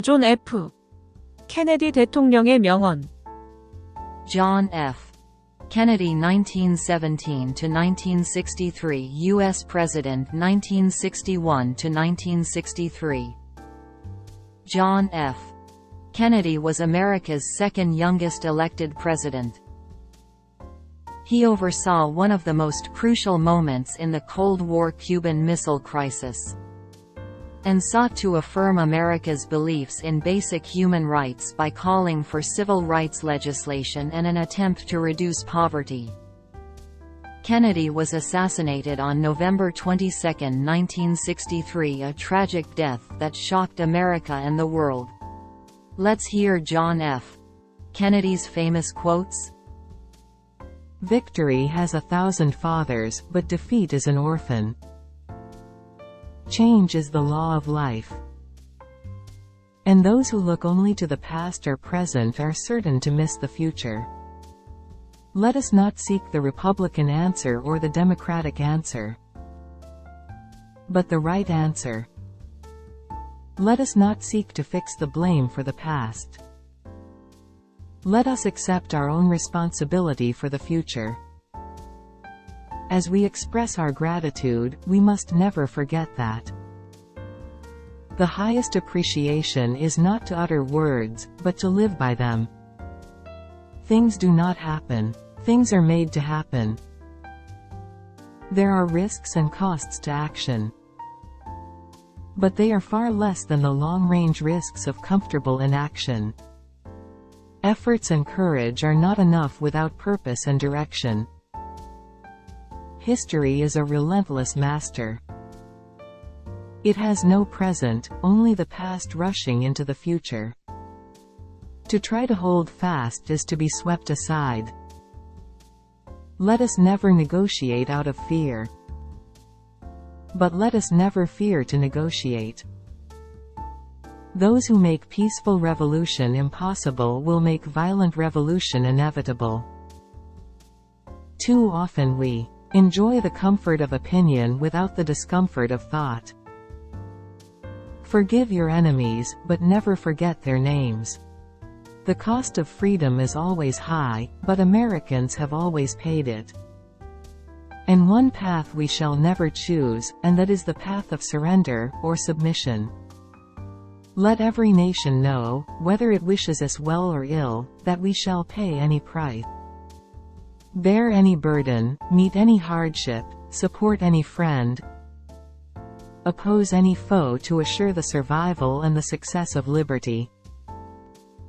존 F. 케네디 대통령의 명언. John F. Kennedy 1917 to 1963, U.S. President 1961 to 1963. John F. Kennedy was America's second youngest elected president. He oversaw one of the most crucial moments in the Cold War Cuban Missile Crisis, and sought to affirm America's beliefs in basic human rights by calling for civil rights legislation and an attempt to reduce poverty. Kennedy was assassinated on November 22, 1963, a tragic death that shocked America and the world. Let's hear John F. Kennedy's famous quotes. "Victory has 1,000 fathers, but defeat is an orphan. Change is the law of life. And those who look only to the past or present are certain to miss the future. Let us not seek the Republican answer or the Democratic answer, but the right answer. Let us not seek to fix the blame for the past. Let us accept our own responsibility for the future. As we express our gratitude, we must never forget that the highest appreciation is not to utter words, but to live by them. Things do not happen. Things are made to happen. There are risks and costs to action, but they are far less than the long-range risks of comfortable inaction. Efforts and courage are not enough without purpose and direction. History is a relentless master. It has no present, only the past rushing into the future. To try to hold fast is to be swept aside. Let us never negotiate out of fear, but let us never fear to negotiate. Those who make peaceful revolution impossible will make violent revolution inevitable. Too often we enjoy the comfort of opinion without the discomfort of thought. Forgive your enemies, but never forget their names. The cost of freedom is always high, but Americans have always paid it. And one path we shall never choose, and that is the path of surrender, or submission. Let every nation know, whether it wishes us well or ill, that we shall pay any price. Bear any burden, meet any hardship, support any friend, oppose any foe to assure the survival and the success of liberty.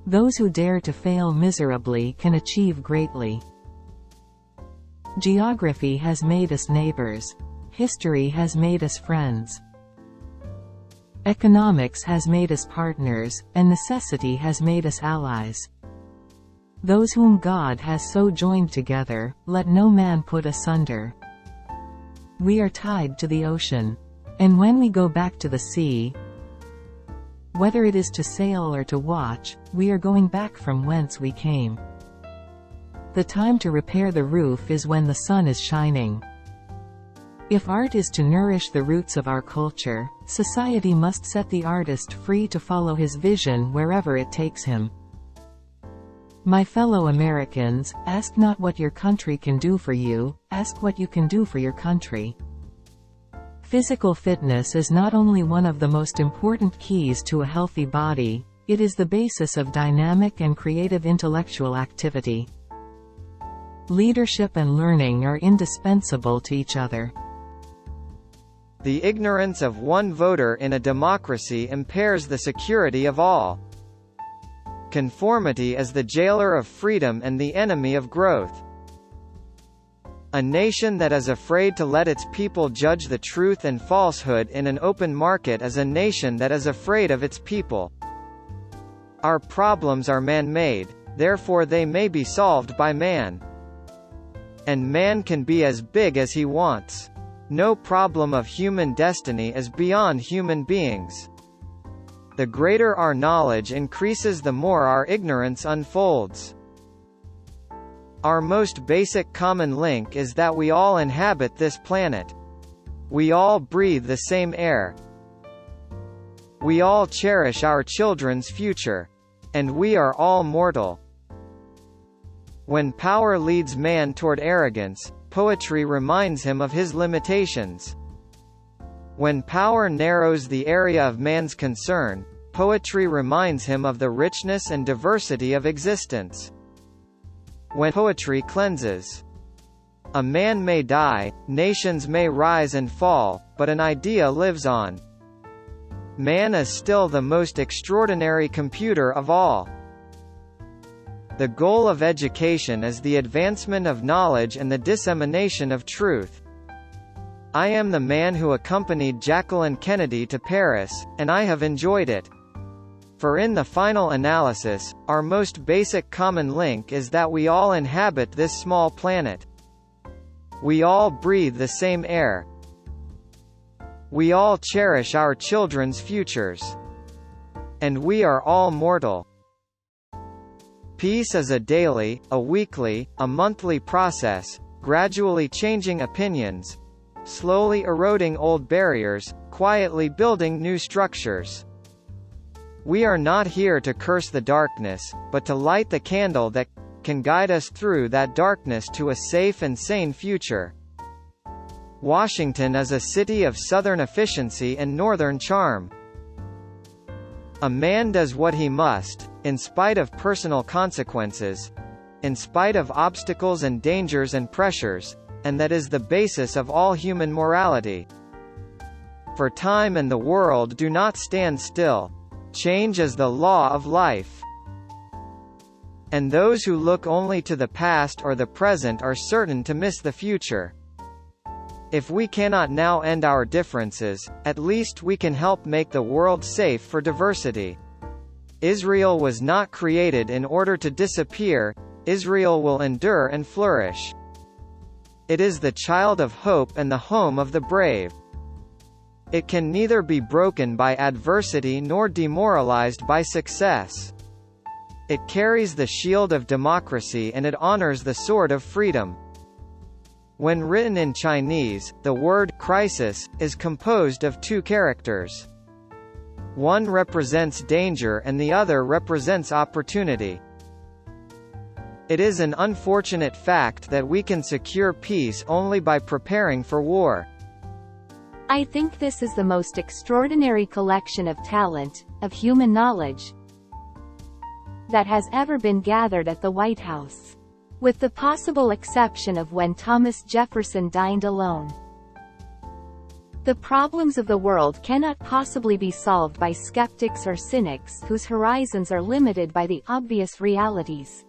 Those who dare to fail miserably can achieve greatly. Geography has made us neighbors. History has made us friends. Economics has made us partners, and necessity has made us allies. Those whom God has so joined together, let no man put asunder. We are tied to the ocean, and when we go back to the sea, whether it is to sail or to watch, we are going back from whence we came. The time to repair the roof is when the sun is shining. If art is to nourish the roots of our culture, society must set the artist free to follow his vision wherever it takes him. My fellow Americans, ask not what your country can do for you, ask what you can do for your country. Physical fitness is not only one of the most important keys to a healthy body, it is the basis of dynamic and creative intellectual activity. Leadership and learning are indispensable to each other. The ignorance of one voter in a democracy impairs the security of all. Conformity is the jailer of freedom and the enemy of growth. A nation that is afraid to let its people judge the truth and falsehood in an open market is a nation that is afraid of its people. Our problems are man-made, therefore they may be solved by man. And man can be as big as he wants. No problem of human destiny is beyond human beings. The greater our knowledge increases, the more our ignorance unfolds. Our most basic common link is that we all inhabit this planet. We all breathe the same air. We all cherish our children's future. And we are all mortal. When power leads man toward arrogance, poetry reminds him of his limitations. When power narrows the area of man's concern, poetry reminds him of the richness and diversity of existence. When poetry cleanses, a man may die, nations may rise and fall, but an idea lives on. Man is still the most extraordinary computer of all. The goal of education is the advancement of knowledge and the dissemination of truth. I am the man who accompanied Jacqueline Kennedy to Paris, and I have enjoyed it. For in the final analysis, our most basic common link is that we all inhabit this small planet. We all breathe the same air. We all cherish our children's futures. And we are all mortal. Peace is a daily, a weekly, a monthly process, gradually changing opinions, slowly eroding old barriers, quietly building new structures. We are not here to curse the darkness, but to light the candle that can guide us through that darkness to a safe and sane future. Washington is a city of southern efficiency and northern charm. A man does what he must, in spite of personal consequences, in spite of obstacles and dangers and pressures, and that is the basis of all human morality. For time and the world do not stand still. Change is the law of life. And those who look only to the past or the present are certain to miss the future. If we cannot now end our differences, at least we can help make the world safe for diversity. Israel was not created in order to disappear. Israel will endure and flourish. It is the child of hope and the home of the brave. It can neither be broken by adversity nor demoralized by success. It carries the shield of democracy and it honors the sword of freedom. When written in Chinese, the word crisis is composed of two characters. One represents danger and the other represents opportunity. It is an unfortunate fact that we can secure peace only by preparing for war. I think this is the most extraordinary collection of talent, of human knowledge, that has ever been gathered at the White House. With the possible exception of when Thomas Jefferson dined alone. The problems of the world cannot possibly be solved by skeptics or cynics whose horizons are limited by the obvious realities.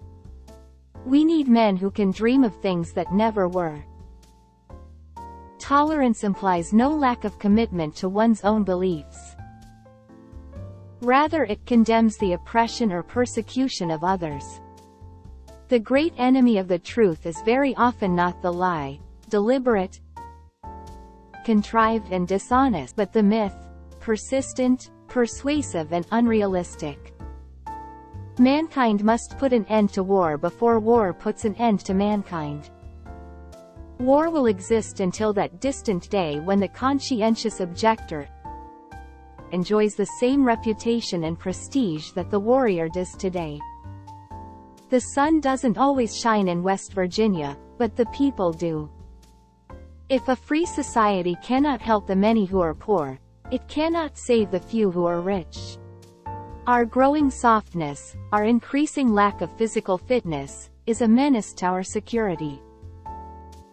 We need men who can dream of things that never were. Tolerance implies no lack of commitment to one's own beliefs. Rather, it condemns the oppression or persecution of others. The great enemy of the truth is very often not the lie, deliberate, contrived and dishonest, but the myth, persistent, persuasive and unrealistic. Mankind must put an end to war before war puts an end to mankind. War will exist until that distant day when the conscientious objector enjoys the same reputation and prestige that the warrior does today. The sun doesn't always shine in West Virginia, but the people do. If a free society cannot help the many who are poor, it cannot save the few who are rich. Our growing softness, our increasing lack of physical fitness, is a menace to our security.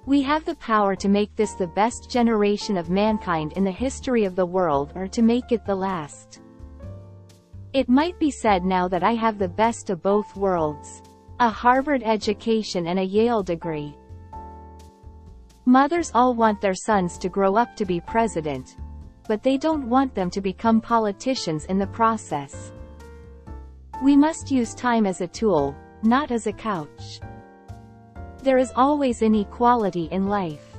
We have the power to make this the best generation of mankind in the history of the world or to make it the last. It might be said now that I have the best of both worlds. A Harvard education and a Yale degree. Mothers all want their sons to grow up to be president, but they don't want them to become politicians in the process. We must use time as a tool, not as a couch. There is always inequality in life.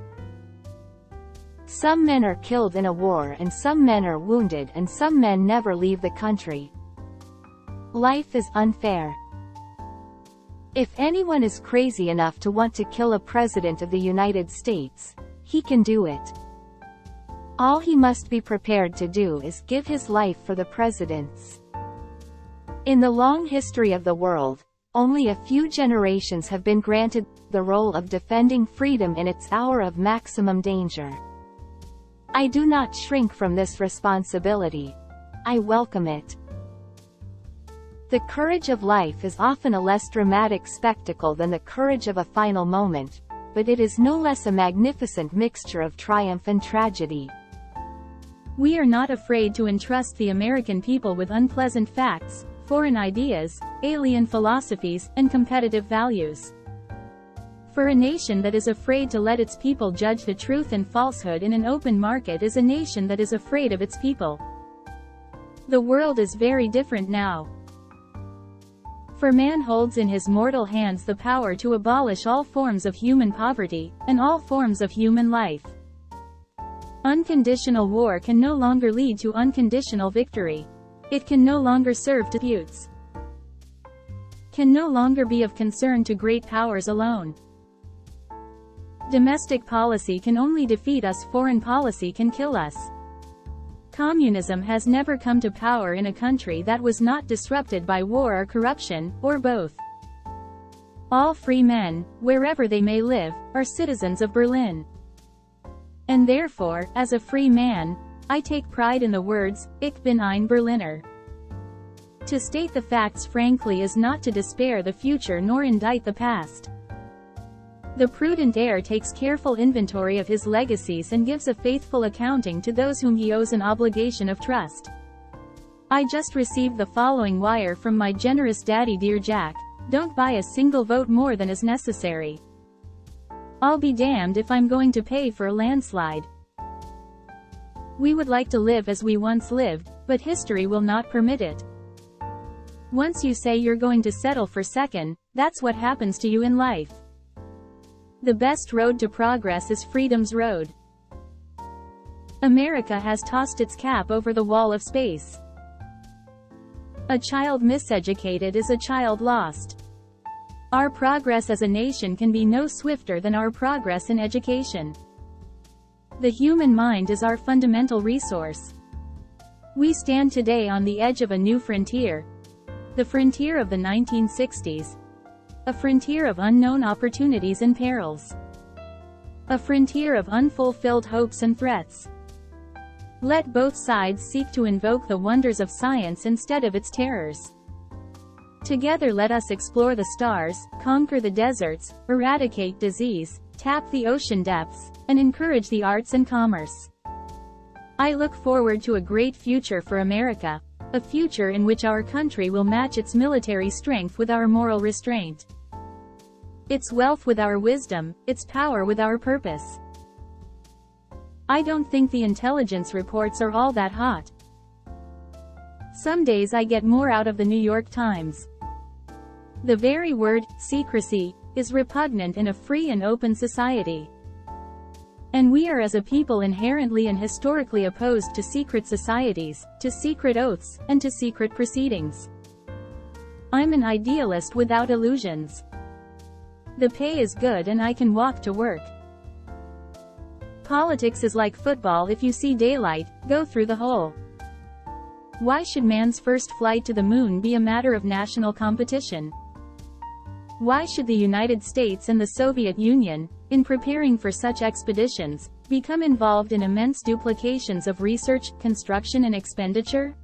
Some men are killed in a war and some men are wounded and some men never leave the country. Life is unfair. If anyone is crazy enough to want to kill a president of the United States, he can do it. All he must be prepared to do is give his life for the president's. In the long history of the world, only a few generations have been granted the role of defending freedom in its hour of maximum danger. I do not shrink from this responsibility. I welcome it. The courage of life is often a less dramatic spectacle than the courage of a final moment, but it is no less a magnificent mixture of triumph and tragedy. We are not afraid to entrust the American people with unpleasant facts, foreign ideas, alien philosophies, and competitive values. For a nation that is afraid to let its people judge the truth and falsehood in an open market is a nation that is afraid of its people. The world is very different now. For man holds in his mortal hands the power to abolish all forms of human poverty, and all forms of human life. Unconditional war can no longer lead to unconditional victory. It can no longer serve disputes. Can no longer be of concern to great powers alone. Domestic policy can only defeat us, foreign policy can kill us. Communism has never come to power in a country that was not disrupted by war or corruption, or both. All free men, wherever they may live, are citizens of Berlin. And therefore, as a free man, I take pride in the words, Ich bin ein Berliner. To state the facts frankly is not to despair the future nor indict the past. The prudent heir takes careful inventory of his legacies and gives a faithful accounting to those whom he owes an obligation of trust. I just received the following wire from my generous daddy: Dear Jack, don't buy a single vote more than is necessary. I'll be damned if I'm going to pay for a landslide. We would like to live as we once lived, but history will not permit it. Once you say you're going to settle for second, that's what happens to you in life. The best road to progress is freedom's road. America has tossed its cap over the wall of space. A child miseducated is a child lost. Our progress as a nation can be no swifter than our progress in education. The human mind is our fundamental resource. We stand today on the edge of a new frontier. The frontier of the 1960s. A frontier of unknown opportunities and perils. A frontier of unfulfilled hopes and threats. Let both sides seek to invoke the wonders of science instead of its terrors. Together let us explore the stars, conquer the deserts, eradicate disease, tap the ocean depths, and encourage the arts and commerce. I look forward to a great future for America, a future in which our country will match its military strength with our moral restraint, its wealth with our wisdom, its power with our purpose. I don't think the intelligence reports are all that hot. Some days I get more out of the New York Times. The very word, secrecy, is repugnant in a free and open society. And we are as a people inherently and historically opposed to secret societies, to secret oaths, and to secret proceedings. I'm an idealist without illusions. The pay is good and I can walk to work. Politics is like football: if you see daylight, go through the hole. Why should man's first flight to the moon be a matter of national competition? Why should the United States and the Soviet Union, in preparing for such expeditions, become involved in immense duplications of research, construction and expenditure?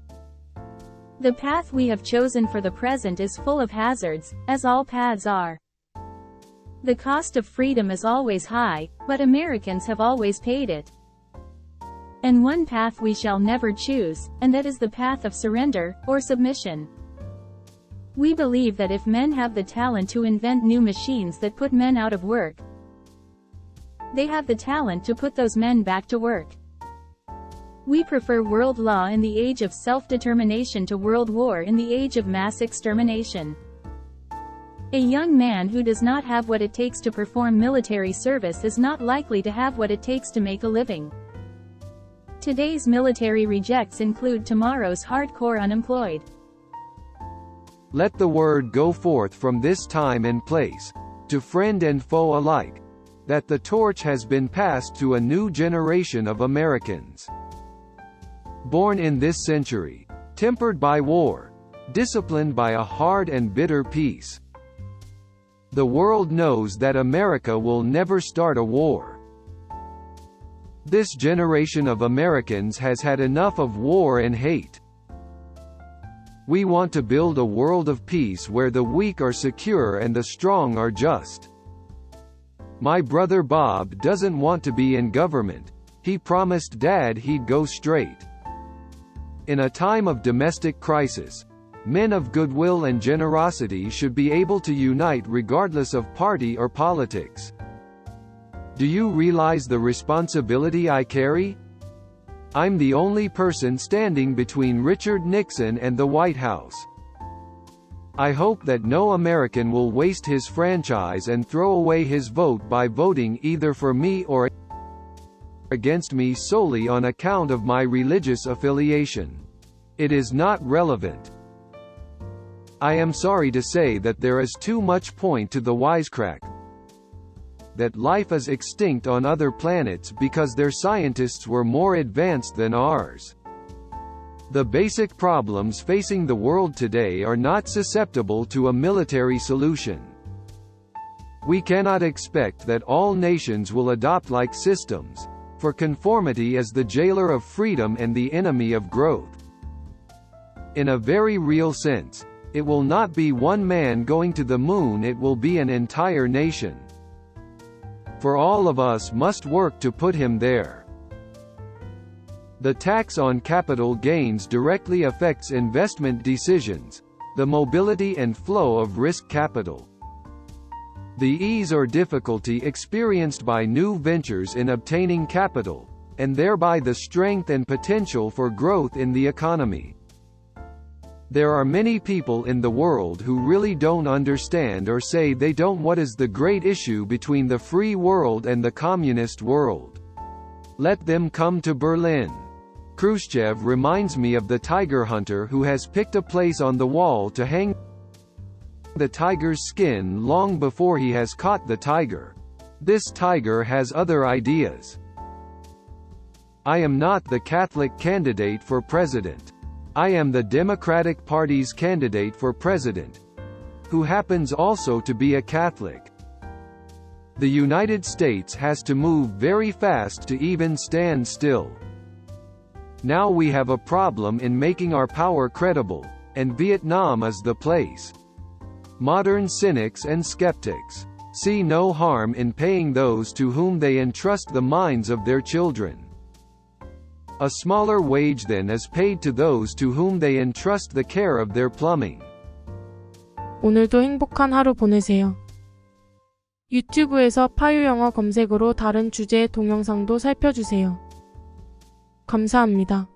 The path we have chosen for the present is full of hazards, as all paths are. The cost of freedom is always high, but Americans have always paid it. And one path we shall never choose, and that is the path of surrender, or submission. We believe that if men have the talent to invent new machines that put men out of work, they have the talent to put those men back to work. We prefer world law in the age of self-determination to world war in the age of mass extermination. A young man who does not have what it takes to perform military service is not likely to have what it takes to make a living. Today's military rejects include tomorrow's hardcore unemployed. Let the word go forth from this time and place, to friend and foe alike, that the torch has been passed to a new generation of Americans. Born in this century, tempered by war, disciplined by a hard and bitter peace. The world knows that America will never start a war. This generation of Americans has had enough of war and hate. We want to build a world of peace where the weak are secure and the strong are just. My brother Bob doesn't want to be in government. He promised Dad he'd go straight. In a time of domestic crisis, men of goodwill and generosity should be able to unite regardless of party or politics. Do you realize the responsibility I carry? I'm the only person standing between Richard Nixon and the White House. I hope that no American will waste his franchise and throw away his vote by voting either for me or against me solely on account of my religious affiliation. It is not relevant. I am sorry to say that there is too much point to the wisecrack that life is extinct on other planets because their scientists were more advanced than ours. The basic problems facing the world today are not susceptible to a military solution. We cannot expect that all nations will adopt like systems, for conformity is the jailer of freedom and the enemy of growth. In a very real sense, it will not be one man going to the moon, it will be an entire nation. For all of us must work to put him there. The tax on capital gains directly affects investment decisions, the mobility and flow of risk capital. The ease or difficulty experienced by new ventures in obtaining capital, and thereby the strength and potential for growth in the economy. There are many people in the world who really don't understand or say they don't what is the great issue between the free world and the communist world. Let them come to Berlin. Khrushchev reminds me of the tiger hunter who has picked a place on the wall to hang the tiger's skin long before he has caught the tiger. This tiger has other ideas. I am not the Catholic candidate for president. I am the Democratic Party's candidate for president, who happens also to be a Catholic. The United States has to move very fast to even stand still. Now we have a problem in making our power credible, and Vietnam is the place. Modern cynics and skeptics see no harm in paying those to whom they entrust the minds of their children. A smaller wage then is paid to those to whom they entrust the care of their plumbing. 오늘도 행복한 하루 보내세요. 유튜브에서 파요영어 검색으로 다른 주제의 동영상도 살펴주세요. 감사합니다.